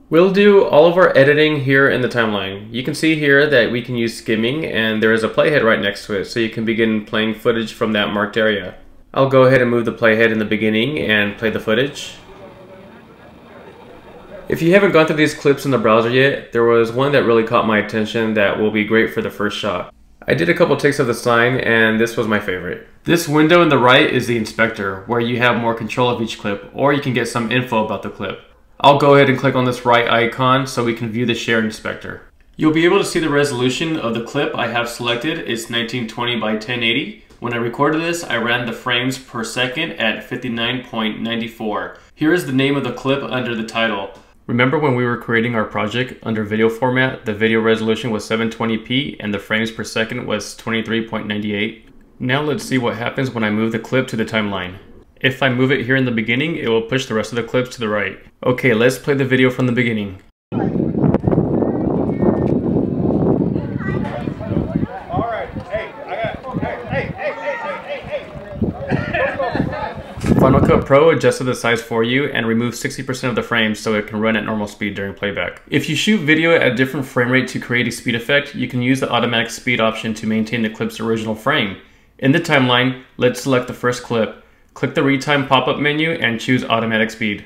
We'll do all of our editing here in the timeline. You can see here that we can use skimming, and there is a playhead right next to it, so you can begin playing footage from that marked area. I'll go ahead and move the playhead in the beginning and play the footage. If you haven't gone through these clips in the browser yet, there was one that really caught my attention that will be great for the first shot. I did a couple takes of the sign, and this was my favorite. This window in the right is the inspector, where you have more control of each clip, or you can get some info about the clip. I'll go ahead and click on this right icon so we can view the share inspector. You'll be able to see the resolution of the clip I have selected. It's 1920 by 1080. When I recorded this, I ran the frames per second at 59.94. Here is the name of the clip under the title. Remember when we were creating our project under video format, the video resolution was 720p and the frames per second was 23.98. Now let's see what happens when I move the clip to the timeline. If I move it here in the beginning, it will push the rest of the clips to the right. Okay, let's play the video from the beginning. Final Cut Pro adjusted the size for you and removed 60% of the frames so it can run at normal speed during playback. If you shoot video at a different frame rate to create a speed effect, you can use the automatic speed option to maintain the clip's original frame. In the timeline, let's select the first clip. Click the Retime pop-up menu and choose Automatic Speed.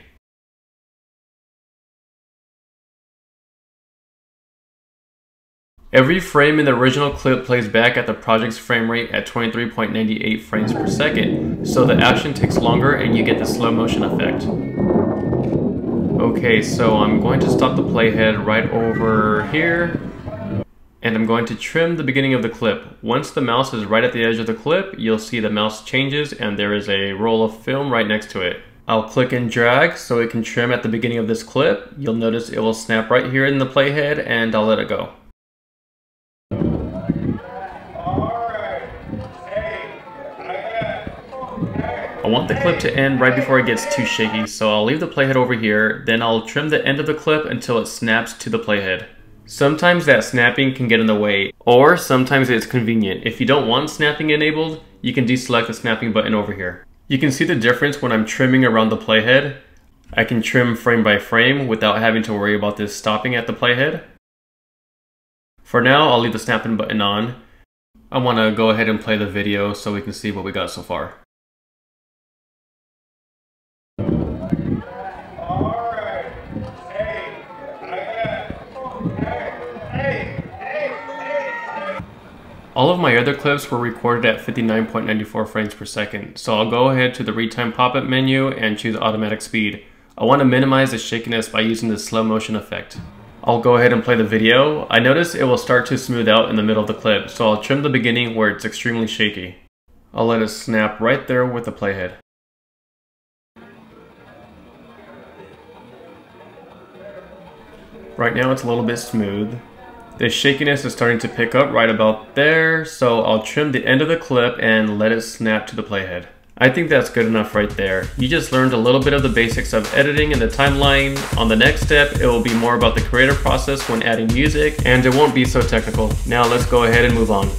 Every frame in the original clip plays back at the project's frame rate at 23.98 frames per second, so the action takes longer and you get the slow motion effect. Okay, so I'm going to stop the playhead right over here, and I'm going to trim the beginning of the clip. Once the mouse is right at the edge of the clip, you'll see the mouse changes and there is a roll of film right next to it. I'll click and drag so it can trim at the beginning of this clip. You'll notice it will snap right here in the playhead, and I'll let it go. I want the clip to end right before it gets too shaky, so I'll leave the playhead over here, then I'll trim the end of the clip until it snaps to the playhead. Sometimes that snapping can get in the way, or sometimes it's convenient. If you don't want snapping enabled, you can deselect the snapping button over here. You can see the difference when I'm trimming around the playhead. I can trim frame by frame without having to worry about this stopping at the playhead. For now, I'll leave the snapping button on. I want to go ahead and play the video so we can see what we got so far. All of my other clips were recorded at 59.94 frames per second, so I'll go ahead to the Retime pop-up menu and choose Automatic Speed. I want to minimize the shakiness by using the slow motion effect. I'll go ahead and play the video. I notice it will start to smooth out in the middle of the clip, so I'll trim the beginning where it's extremely shaky. I'll let it snap right there with the playhead. Right now it's a little bit smooth. The shakiness is starting to pick up right about there, so I'll trim the end of the clip and let it snap to the playhead. I think that's good enough right there. You just learned a little bit of the basics of editing in the timeline. On the next step, it will be more about the creative process when adding music, and it won't be so technical. Now let's go ahead and move on.